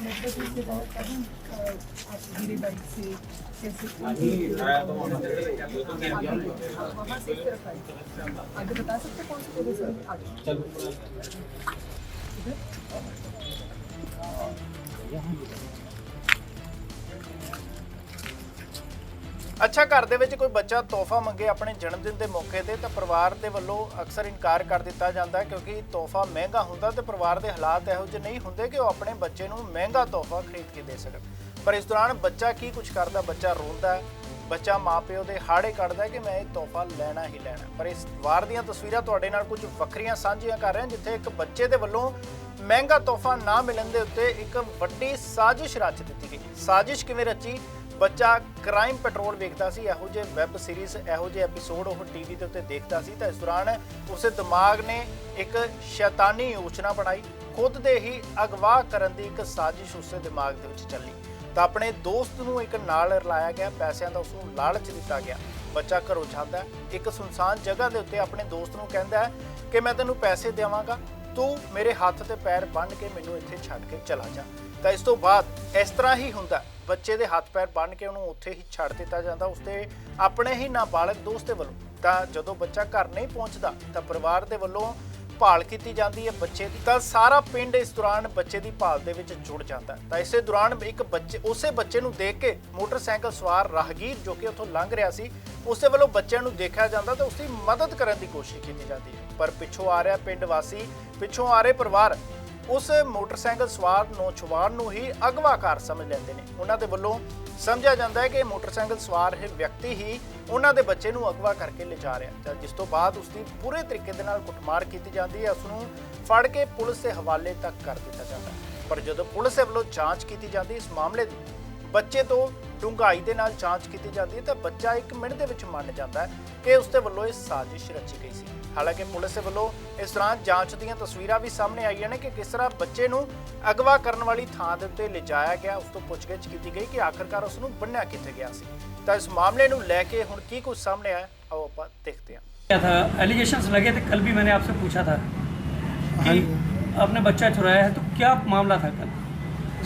Network के तहत कभी आप गिरी बाइक से कैसे वहाँ से इस तरफ आए आगे बता सकते कौन सी जगह से आगे ਅੱਛਾ, ਘਰ ਦੇ ਵਿੱਚ ਕੋਈ ਬੱਚਾ ਤੋਹਫਾ ਮੰਗੇ ਆਪਣੇ ਜਨਮ ਦਿਨ ਦੇ ਮੌਕੇ ਤੇ ਤਾਂ ਪਰਿਵਾਰ ਦੇ ਵੱਲੋਂ ਅਕਸਰ ਇਨਕਾਰ ਕਰ ਦਿੱਤਾ ਜਾਂਦਾ ਹੈ ਕਿਉਂਕਿ ਤੋਹਫਾ ਮਹਿੰਗਾ ਹੁੰਦਾ ਤੇ ਪਰਿਵਾਰ ਦੇ ਹਾਲਾਤ ਇਹੋ ਜਿਹੇ ਨਹੀਂ ਹੁੰਦੇ ਕਿ ਉਹ ਆਪਣੇ ਬੱਚੇ ਨੂੰ ਮਹਿੰਗਾ ਤੋਹਫਾ ਖਰੀਦ ਕੇ ਦੇ ਸਕਣ। ਪਰ ਇਸ ਦੌਰਾਨ ਬੱਚਾ ਕੀ ਕੁਝ ਕਰਦਾ, ਬੱਚਾ ਰੋਂਦਾ ਹੈ, ਬੱਚਾ ਮਾਪਿਓ ਦੇ ਹਾੜੇ ਕੱਢਦਾ ਕਿ ਮੈਂ ਇਹ ਤੋਹਫਾ ਲੈਣਾ ਹੀ ਲੈਣਾ। ਪਰ ਇਸ ਵਾਰ ਦੀਆਂ ਤਸਵੀਰਾਂ ਤੁਹਾਡੇ ਨਾਲ ਕੁਝ ਵੱਖਰੀਆਂ ਸਾਂਝੀਆਂ ਕਰ ਰਹੇ ਹਾਂ ਜਿੱਥੇ ਇੱਕ ਬੱਚੇ ਦੇ ਵੱਲੋਂ ਮਹਿੰਗਾ ਤੋਹਫਾ ਨਾ ਮਿਲਣ ਦੇ ਉੱਤੇ ਇੱਕ ਵੱਡੀ ਸਾਜ਼ਿਸ਼ ਰਚ ਦਿੱਤੀ ਗਈ। ਸਾਜ਼ਿਸ਼ ਕਿਵੇਂ ਰਚੀ? ਬੱਚਾ ਕ੍ਰਾਈਮ ਪੈਟਰੋਲ ਵੇਖਦਾ ਸੀ, ਇਹੋ ਜਿਹੇ ਵੈਬ ਸੀਰੀਜ਼, ਇਹੋ ਜਿਹੇ ਐਪੀਸੋਡ ਉਹ ਟੀਵੀ ਦੇ ਉੱਤੇ ਦੇਖਦਾ ਸੀ ਤਾਂ ਇਸ ਦੌਰਾਨ ਉਸਦੇ ਦਿਮਾਗ ਨੇ ਇੱਕ ਸ਼ੈਤਾਨੀ ਯੋਜਨਾ ਬਣਾਈ, ਖੁਦ ਦੇ ਹੀ ਅਗਵਾ ਕਰਨ ਦੀ ਇੱਕ ਸਾਜ਼ਿਸ਼ ਉਸਦੇ ਦਿਮਾਗ ਦੇ ਵਿੱਚ ਚੱਲੀ ਤਾਂ ਆਪਣੇ ਦੋਸਤ ਨੂੰ ਇੱਕ ਨਾਲ ਰਲਾਇਆ ਗਿਆ, ਪੈਸਿਆਂ ਦਾ ਉਸਨੂੰ ਲਾਲਚ ਦਿੱਤਾ ਗਿਆ। ਬੱਚਾ ਘਰੋਂ ਜਾਂਦਾ ਹੈ, ਇੱਕ ਸੁਨਸਾਨ ਜਗ੍ਹਾ ਦੇ ਉੱਤੇ ਆਪਣੇ ਦੋਸਤ ਨੂੰ ਕਹਿੰਦਾ ਹੈ ਕਿ ਮੈਂ ਤੈਨੂੰ ਪੈਸੇ ਦੇਵਾਂਗਾ, ਤੂੰ ਮੇਰੇ ਹੱਥ ਤੇ ਪੈਰ ਬੰਨ੍ਹ ਕੇ ਮੈਨੂੰ ਇੱਥੇ ਛੱਡ ਕੇ ਚਲਾ ਜਾ। ਤਾਂ ਇਸ ਤੋਂ ਬਾਅਦ ਇਸ ਤਰ੍ਹਾਂ ਹੀ ਹੁੰਦਾ, ਬੱਚੇ ਦੇ ਹੱਥ ਪੈਰ ਬੰਨ੍ਹ ਕੇ ਉਹਨੂੰ ਉੱਥੇ ਹੀ ਛੱਡ ਦਿੱਤਾ ਜਾਂਦਾ ਉਸਦੇ ਆਪਣੇ ਹੀ ਨਾਬਾਲਗ ਦੋਸਤ ਦੇ ਵੱਲੋਂ। ਤਾਂ ਜਦੋਂ ਬੱਚਾ ਘਰ ਨਹੀਂ ਪਹੁੰਚਦਾ ਤਾਂ ਪਰਿਵਾਰ ਦੇ ਵੱਲੋਂ ਭਾਲ ਕੀਤੀ ਜਾਂਦੀ ਹੈ ਬੱਚੇ ਦੀ, ਤਾਂ ਸਾਰਾ ਪਿੰਡ ਇਸ ਦੌਰਾਨ ਬੱਚੇ ਦੀ ਭਾਲ ਦੇ ਵਿੱਚ ਜੁੜ ਜਾਂਦਾ। ਤਾਂ ਇਸੇ ਦੌਰਾਨ ਇੱਕ ਉਸੇ ਬੱਚੇ ਨੂੰ ਦੇਖ ਕੇ ਮੋਟਰਸਾਈਕਲ ਸਵਾਰ ਰਾਹਗੀਰ ਜੋ ਕਿ ਉੱਥੋਂ ਲੰਘ ਰਿਹਾ ਸੀ ਉਸਦੇ ਵੱਲੋਂ ਬੱਚਿਆਂ ਨੂੰ ਦੇਖਿਆ ਜਾਂਦਾ ਤਾਂ ਉਸਦੀ ਮਦਦ ਕਰਨ ਦੀ ਕੋਸ਼ਿਸ਼ ਕੀਤੀ ਜਾਂਦੀ ਹੈ। ਪਰ ਪਿੱਛੋਂ ਆ ਰਿਹਾ ਪਿੰਡ ਵਾਸੀ, ਪਿੱਛੋਂ ਆ ਰਹੇ ਪਰਿਵਾਰ ਉਸ ਮੋਟਰਸਾਈਕਲ ਸਵਾਰ ਨੌਜਵਾਨ ਨੂੰ ਹੀ ਅਗਵਾਕਾਰ ਸਮਝ ਲੈਂਦੇ ਨੇ। ਉਹਨਾਂ ਦੇ ਵੱਲੋਂ ਸਮਝਿਆ ਜਾਂਦਾ ਹੈ ਕਿ ਮੋਟਰਸਾਈਕਲ ਸਵਾਰ ਇਹ ਵਿਅਕਤੀ ਹੀ ਉਹਨਾਂ ਦੇ ਬੱਚੇ ਨੂੰ ਅਗਵਾ ਕਰਕੇ ਲਿਜਾ ਰਿਹਾ ਤਾਂ ਜਿਸ ਤੋਂ ਬਾਅਦ ਉਸਦੀ ਪੂਰੇ ਤਰੀਕੇ ਦੇ ਨਾਲ ਕੁੱਟਮਾਰ ਕੀਤੀ ਜਾਂਦੀ ਹੈ, ਉਸਨੂੰ ਫੜ ਕੇ ਪੁਲਿਸ ਦੇ ਹਵਾਲੇ ਤੱਕ ਕਰ ਦਿੱਤਾ ਜਾਂਦਾ। ਪਰ ਜਦੋਂ ਪੁਲਿਸ ਦੇ ਵੱਲੋਂ ਜਾਂਚ ਕੀਤੀ ਜਾਂਦੀ ਇਸ ਮਾਮਲੇ ਦੀ, ਬੱਚੇ ਤੋਂ ਡੂੰਘਾਈ ਦੇ ਨਾਲ ਜਾਂਚ ਕੀਤੀ ਜਾਂਦੀ ਹੈ ਤਾਂ ਬੱਚਾ 1 ਮਿੰਟ ਦੇ ਵਿੱਚ ਮੰਨ ਜਾਂਦਾ ਹੈ ਕਿ ਉਸਦੇ ਵੱਲੋਂ ਇਹ ਸਾਜ਼ਿਸ਼ ਰਚੀ ਗਈ ਸੀ। ਹਾਲਾਂਕਿ ਪੁਲਿਸ ਦੇ ਵੱਲੋਂ ਇਸ ਦੌਰਾਨ ਜਾਂਚ ਦੀਆਂ ਤਸਵੀਰਾਂ ਵੀ ਸਾਹਮਣੇ ਆਈਆਂ ਨੇ ਕਿ ਕਿਸ ਤਰ੍ਹਾਂ ਬੱਚੇ ਨੂੰ ਅਗਵਾ ਕਰਨ ਵਾਲੀ ਥਾਂ ਦੇ ਉੱਤੇ ਲਿਜਾਇਆ ਗਿਆ, ਉਸ ਤੋਂ ਪੁੱਛਗਿੱਛ ਕੀਤੀ ਗਈ ਕਿ ਆਖਰਕਾਰ ਉਸ ਨੂੰ ਬੰਨ੍ਹਿਆ ਕਿੱਥੇ ਗਿਆ ਸੀ। ਤਾਂ ਇਸ ਮਾਮਲੇ ਨੂੰ ਲੈ ਕੇ ਹੁਣ ਕੀ ਕੁਝ ਸਾਹਮਣੇ ਆਇਆ आओ ਆਪਾਂ देखते हैं। क्या था एलिगेशंस लगे थे, कल भी मैंने आपसे पूछा था कि आपने बच्चा चुराया है, तो क्या मामला था कल?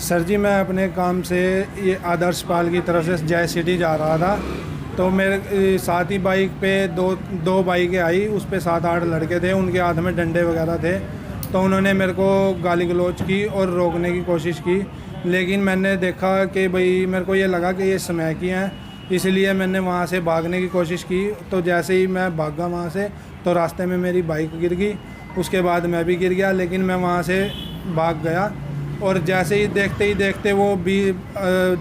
सर जी, मैं अपने काम से ये आदर्श पाल की तरफ से जय सिटी जा रहा था तो मेरे साथ ही बाइक पे दो बाइकें आई, उस पे 7-8 लड़के थे, उनके हाथ में डंडे वगैरह थे तो उन्होंने मेरे को गाली गलौज की और रोकने की कोशिश की। लेकिन मैंने देखा कि भाई मेरे को ये लगा कि ये समय की हैं, इसलिए मैंने वहाँ से भागने की कोशिश की। तो जैसे ही मैं भागा वहाँ से तो रास्ते में मेरी बाइक गिर गई, उसके बाद मैं भी गिर गया, लेकिन मैं वहाँ से भाग गया और जैसे ही देखते वो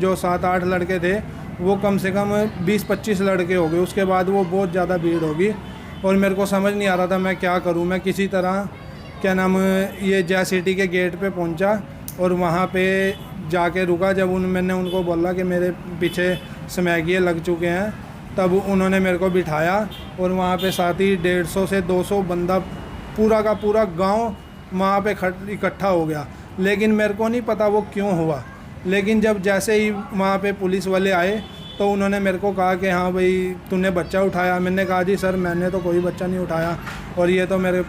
जो 7-8 लड़के थे वो कम से कम 20-25 लड़के हो गए। उसके बाद वो बहुत ज़्यादा भीड़ होगी और मेरे को समझ नहीं आ रहा था मैं क्या करूँ। मैं किसी तरह ये जय सिटी के गेट पे पहुँचा और वहाँ पे जाके रुका। जब मैंने उनको बोला कि मेरे पीछे स्मैगिए लग चुके हैं तब उन्होंने मेरे को बिठाया और वहाँ पे साथ ही 150 से 200 बंदा पूरा का पूरा गांव वहाँ पे इकट्ठा हो गया। लेकिन मेरे को नहीं पता वो क्यों हुआ। लेकिन जब जैसे ही वहाँ पे पुलिस वाले आए तो उन्होंने मेरे को कहा कि हाँ भाई तूने बच्चा उठाया। मैंने कहा जी सर मैंने तो कोई बच्चा नहीं उठाया और ये तो मेरे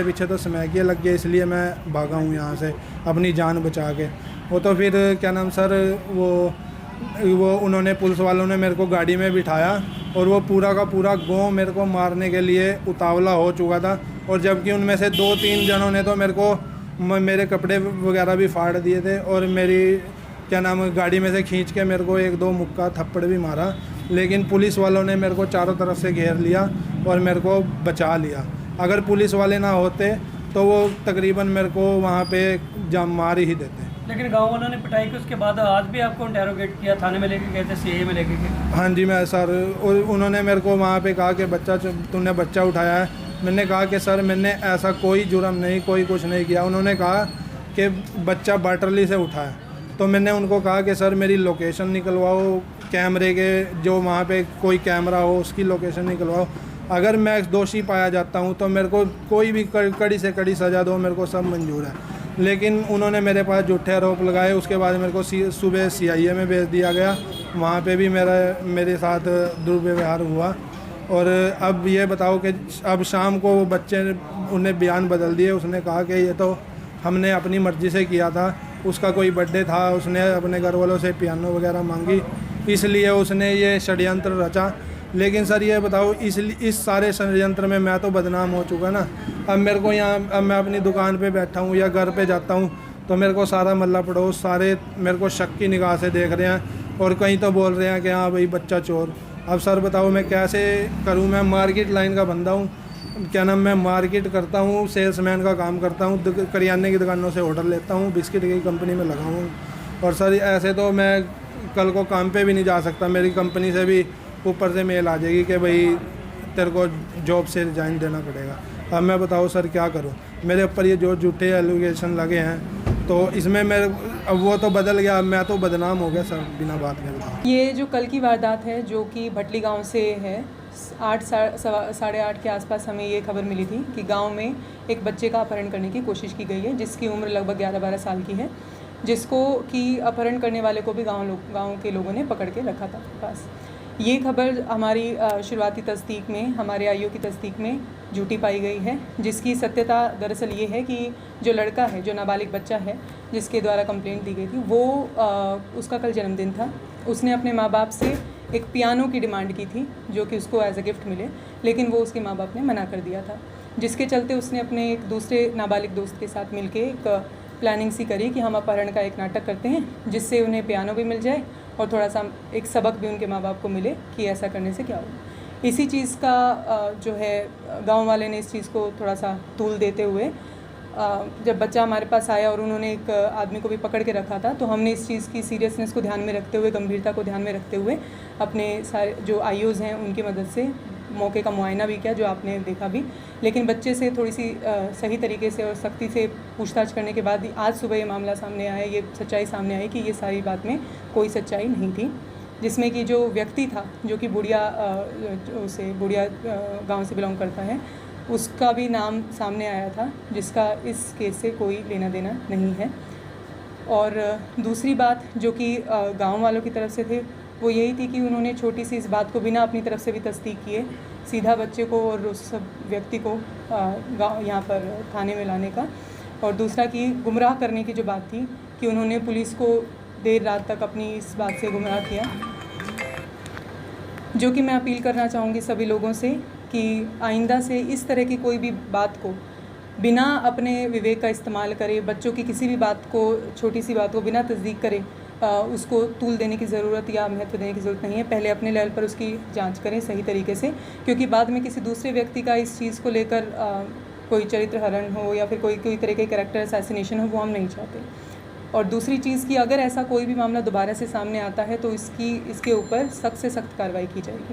पीछे तो स्मैगिए लग गया, इसलिए मैं भागा हूँ यहाँ से अपनी जान बचा के। वो तो फिर क्या नाम सर वो उन्होंने पुलिस वालों ने मेरे को गाड़ी में बिठाया और वो पूरा का पूरा गाँव मेरे को मारने के लिए उतावला हो चुका था। और जबकि उनमें से 2-3 जनों ने तो मेरे कपड़े वगैरह भी फाड़ दिए थे और मेरी गाड़ी में से खींच के मेरे को 1-2 मुक्का थप्पड़ भी मारा। लेकिन पुलिस वालों ने मेरे को चारों तरफ से घेर लिया और मेरे को बचा लिया। अगर पुलिस वाले ना होते तो वो तकरीबन मेरे को वहाँ पे जाम मार ही देते। लेकिन गांव वालों ने पिटाई की, उसके बाद आज भी आपको इंटेरोगेट किया, थाने में लेके गए थे, सीए में लेके गए? हाँ जी मैं सर, उन्होंने मेरे को वहाँ पे कहा कि तूने बच्चा उठाया है। मैंने कहा कि सर मैंने ऐसा कोई जुर्म नहीं, कोई कुछ नहीं किया। उन्होंने कहा कि बच्चा बाटरली से उठाया। तो मैंने उनको कहा कि सर मेरी लोकेशन निकलवाओ, कैमरे के जो वहाँ पे कोई कैमरा हो उसकी लोकेशन निकलवाओ। अगर मैं दोषी पाया जाता हूँ तो मेरे को कोई भी कड़ी से कड़ी सज़ा दो, मेरे को सब मंजूर है। लेकिन उन्होंने मेरे पास झूठे आरोप लगाए। उसके बाद मेरे को सुबह CIA में भेज दिया गया, वहाँ पे भी मेरे साथ दुर्व्यवहार हुआ। और अब ये बताओ कि अब शाम को वो बच्चे उन्हें बयान बदल दिए। उसने कहा कि ये तो हमने अपनी मर्ज़ी से किया था, उसका कोई बर्थडे था, उसने अपने घर वालों से पियानो वगैरह मांगी, इसलिए उसने ये षड्यंत्र रचा। लेकिन सर ये बताओ, इस सारे षड्यंत्र में मैं तो बदनाम हो चुका ना। अब मेरे को यहाँ, अब मैं अपनी दुकान पे बैठा हूँ या घर पे जाता हूँ तो मेरे को सारा मल्ला पड़ोस सारे मेरे को शक की निगाह से देख रहे हैं, और कहीं तो बोल रहे हैं कि हाँ भाई बच्चा चोर। अब सर बताओ मैं कैसे करूँ? मैं मार्केट लाइन का बंदा हूँ, क्या नाम, मैं मार्केट करता हूँ, सेल्समैन का काम करता हूँ, करियाने की दुकानों से ऑर्डर लेता हूँ, बिस्किट की कंपनी में लगा हूँ। और सर ऐसे तो मैं कल को काम पे भी नहीं जा सकता, मेरी कंपनी से भी ऊपर से मेल आ जाएगी कि भाई तेरे को जॉब से रिजाइन देना पड़ेगा। अब मैं बताओ सर क्या करूँ? मेरे ऊपर ये जो झूठे एलिगेशन लगे हैं तो इसमें मेरे, अब वो तो बदल गया, मैं तो बदनाम हो गया सर बिना बात के। बताओ, ये जो कल की वारदात है जो कि भटली गांव से है, 8-8:30 के आसपास हमें ये खबर मिली थी कि गांव में एक बच्चे का अपहरण करने की कोशिश की गई है जिसकी उम्र लगभग 11-12 साल की है, जिसको कि अपहरण करने वाले को भी गांव के लोगों ने पकड़ के रखा था पास। ये खबर हमारी शुरुआती तस्दीक में, हमारे आईओ की तस्दीक में झूठी पाई गई है, जिसकी सत्यता दरअसल ये है कि जो लड़का है, जो नाबालिग बच्चा है जिसके द्वारा कंप्लेंट दी गई थी, वो उसका कल जन्मदिन था। उसने अपने माँ बाप से एक पियानो की डिमांड की थी जो कि उसको एज अ गिफ्ट मिले, लेकिन वो उसके माँ बाप ने मना कर दिया था, जिसके चलते उसने अपने एक दूसरे नाबालिग दोस्त के साथ मिलके एक प्लानिंग सी करी कि हम अपहरण का एक नाटक करते हैं जिससे उन्हें पियानो भी मिल जाए और थोड़ा सा एक सबक भी उनके माँ बाप को मिले कि ऐसा करने से क्या होगा। इसी चीज़ का जो है गांव वाले ने इस चीज़ को थोड़ा सा तूल देते हुए, जब बच्चा हमारे पास आया और उन्होंने एक आदमी को भी पकड़ के रखा था, तो हमने इस चीज़ की सीरियसनेस को ध्यान में रखते हुए, गंभीरता को ध्यान में रखते हुए अपने सारे जो आईओज़ हैं उनकी मदद से मौके का मुआयना भी किया, जो आपने देखा भी। लेकिन बच्चे से थोड़ी सी सही तरीके से और सख्ती से पूछताछ करने के बाद आज सुबह ये मामला सामने आया, ये सच्चाई सामने आई कि ये सारी बात में कोई सच्चाई नहीं थी, जिसमें कि जो व्यक्ति था जो कि बुढ़िया गांव से बिलोंग करता है, उसका भी नाम सामने आया था, जिसका इस केस से कोई लेना देना नहीं है। और दूसरी बात जो कि गांव वालों की तरफ से थे वो यही थी कि उन्होंने छोटी सी इस बात को बिना अपनी तरफ से भी तस्दीक किए सीधा बच्चे को और उस व्यक्ति को यहाँ पर थाने में लाने का, और दूसरा कि गुमराह करने की जो बात थी कि उन्होंने पुलिस को देर रात तक अपनी इस बात से गुमराह किया, जो कि मैं अपील करना चाहूँगी सभी लोगों से कि आइंदा से इस तरह की कोई भी बात को बिना अपने विवेक का इस्तेमाल करे, बच्चों की किसी भी बात को, छोटी सी बात को बिना तस्दीक करे उसको तूल देने की ज़रूरत या महत्व देने की ज़रूरत नहीं है। पहले अपने लेवल पर उसकी जांच करें सही तरीके से, क्योंकि बाद में किसी दूसरे व्यक्ति का इस चीज़ को लेकर कोई चरित्र हरण हो या फिर कोई तरह के कैरेक्टर असैसिनेशन हो, वो हम नहीं चाहते। और दूसरी चीज़ कि अगर ऐसा कोई भी मामला दोबारा से सामने आता है तो इसके ऊपर सख्त से सख्त कार्रवाई की जाएगी।